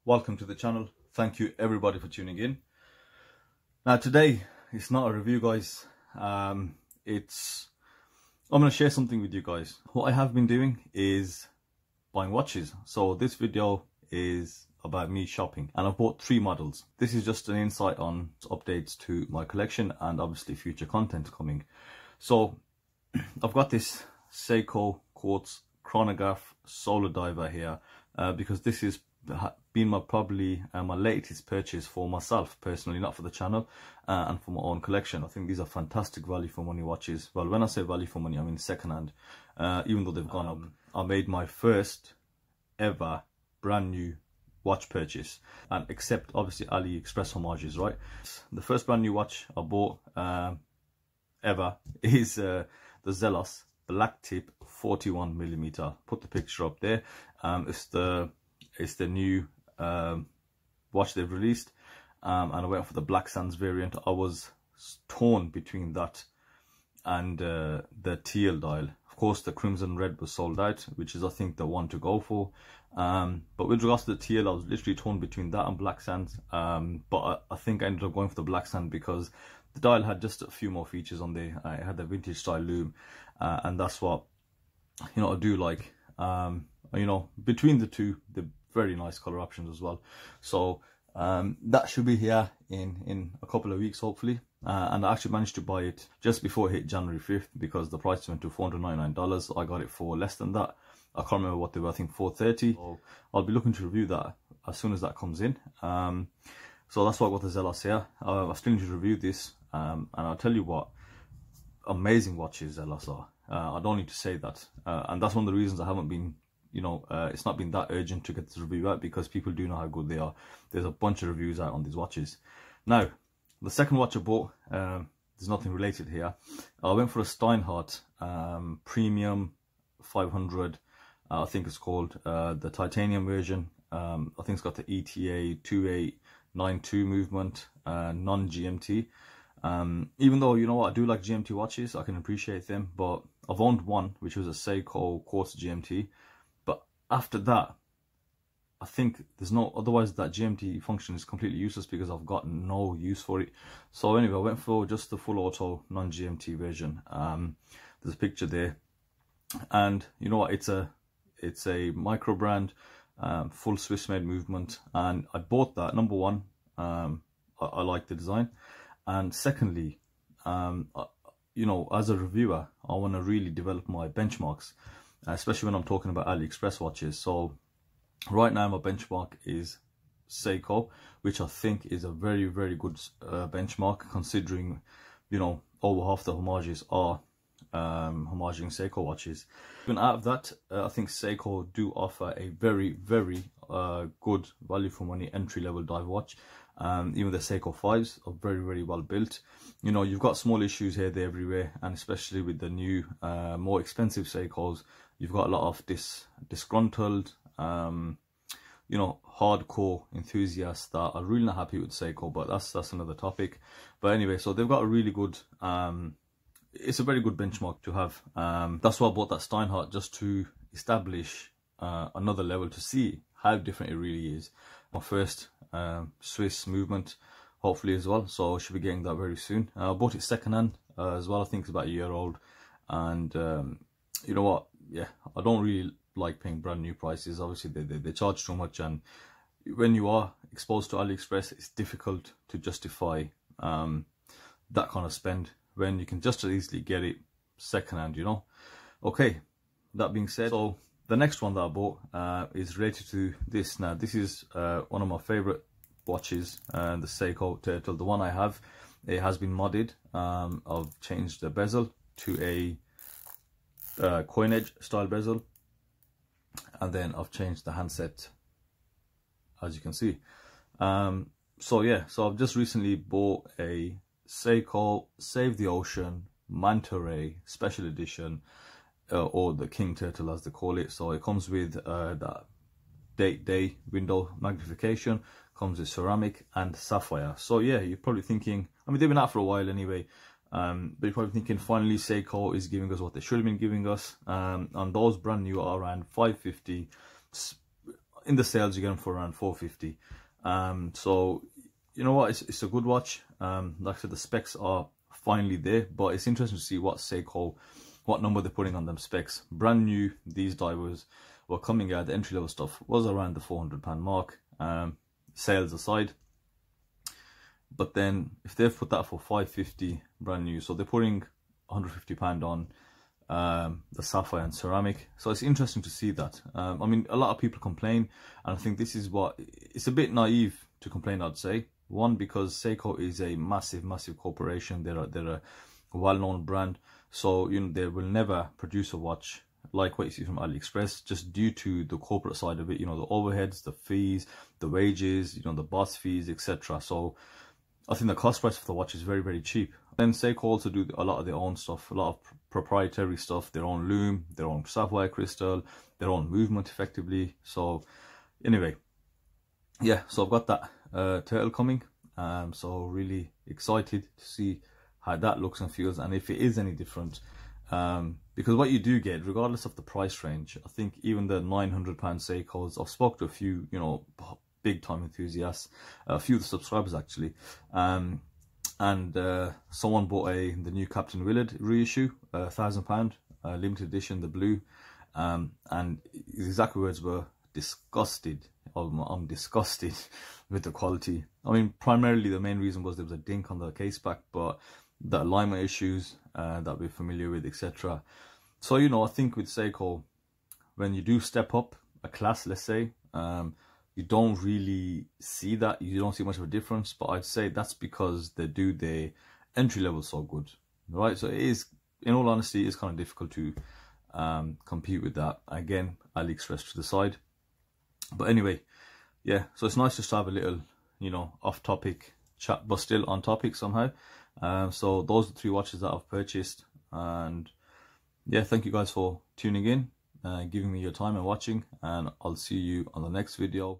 welcome to the channel. Thank you everybody for tuning in. Now today it's not a review, guys. I'm going to share something with you guys. What I have been doing is buying watches. So this video is about me shopping, and I've bought 3 models. This is just an insight on updates to my collection and obviously future content coming. So I've got this Seiko Quartz Chronograph solar diver here because this has been probably my latest purchase for myself personally, not for the channel, and for my own collection. I think these are fantastic value for money watches. Well, when I say value for money, I mean second hand, even though they've gone up. I made my first ever brand new watch purchase, and except obviously AliExpress homages, right? The first brand new watch I bought ever is the Zelos blacktip 41mm. Put the picture up there. It's the new watch they've released, and I went for the Black Sands variant. I was torn between that and the teal dial. Of course, the crimson red was sold out, which is I think the one to go for. But with regards to the teal, I was literally torn between that and Black Sands. But I think I ended up going for the Black Sand because the dial had just a few more features on there. It had the vintage style loom, and that's what I do like. Between the two, the very nice color options as well. So that should be here in a couple of weeks hopefully. And I actually managed to buy it just before it hit January 5th because the price went to $499. I got it for less than that. I can't remember what they were, I think $430. So I'll be looking to review that as soon as that comes in. So that's why I got the Zelos here. I still need to review this, and I'll tell you what, amazing watches Zelos are. I don't need to say that, and that's one of the reasons I haven't been, it's not been that urgent to get this review out, because people do know how good they are. There's a bunch of reviews out on these watches. Now, the second watch I bought, there's nothing related here. I went for a Steinhart Premium 500. I think it's called the titanium version. I think it's got the ETA 2892 movement, non-GMT. Even though, I do like GMT watches, I can appreciate them, but I've owned one which was a Seiko Quartz GMT, but after that I think there's no, otherwise that GMT function is completely useless because I've got no use for it. So anyway, I went for just the full auto non-GMT version. There's a picture there, and you know what, it's a micro brand, full Swiss made movement, and I bought that. Number one, I like the design, and secondly, as a reviewer, I want to really develop my benchmarks, especially when I'm talking about AliExpress watches. So right now my benchmark is Seiko, which I think is a very, very good benchmark, considering over half the homages are homaging Seiko watches. Even out of that, I think Seiko do offer a very, very good value for money entry level dive watch. Even the Seiko 5s are very, very well built. You've got small issues here, there, everywhere, and especially with the new more expensive Seikos, you've got a lot of disgruntled hardcore enthusiasts that are really not happy with Seiko, but that's another topic. But anyway, so they've got a really good it's a very good benchmark to have. That's why I bought that Steinhart, just to establish another level, to see how different it really is. My first Swiss movement hopefully as well, so I should be getting that very soon. I bought it second hand as well. I think it's about a year old, and you know what, yeah, I don't really like paying brand new prices. Obviously they charge too much, and when you are exposed to AliExpress, it's difficult to justify that kind of spend when you can just as easily get it second hand, Okay, that being said, so the next one that I bought is related to this. Now this is one of my favorite watches, the Seiko Turtle. The one I have, it has been modded. I've changed the bezel to a coin edge style bezel, and then I've changed the handset, as you can see. So yeah, so I've just recently bought a Seiko Save the Ocean Monterey special edition, or the King Turtle as they call it. So it comes with that day window magnification, comes with ceramic and sapphire. So yeah, you're probably thinking, I mean, they've been out for a while anyway, but you're probably thinking finally Seiko is giving us what they should have been giving us. And those brand new are around $550. in the sales you get them for around $450. So you know what, it's a good watch. Like I said, the specs are finally there, but it's interesting to see what Seiko, what number they're putting on them specs. Brand new, these divers were coming out, the entry level stuff was around the £400 mark, sales aside. But then if they've put that for $550 brand new, so they're putting £150 on the sapphire and ceramic. So it's interesting to see that. I mean, a lot of people complain, and I think this is what, it's a bit naive to complain, I'd say. One, because Seiko is a massive corporation. They're a well-known brand, so you know they will never produce a watch like what you see from AliExpress, just due to the corporate side of it. You know, the overheads, the fees, the wages, you know, the boss fees, etc. So I think the cost price for the watch is very cheap. Then Seiko also do a lot of their own stuff, a lot of proprietary stuff, their own loom, their own sapphire crystal, their own movement effectively. So anyway, yeah, so I've got that turtle coming, so really excited to see how that looks and feels, and if it is any different, because what you do get, regardless of the price range, I think even the £900 Seikos, I've spoke to a few, you know, big time enthusiasts, a few of the subscribers actually, and someone bought the new Captain Willard reissue, £1,000, limited edition, the blue, and his exact words were, disgusted. I'm disgusted with the quality. I mean, primarily the main reason was there was a dink on the case back, but the alignment issues that we're familiar with, etc. So, you know, I think with Seiko, when you do step up a class, let's say, you don't really see that. You don't see much of a difference, but I'd say that's because they do their entry level so good, right? So it is, in all honesty, it's kind of difficult to compete with that. Again, AliExpress to the side. But anyway, yeah, so it's nice just to have a little, you know, off topic chat, but still on topic somehow. So those are the 3 watches that I've purchased, and yeah, thank you guys for tuning in, giving me your time and watching, and I'll see you on the next video.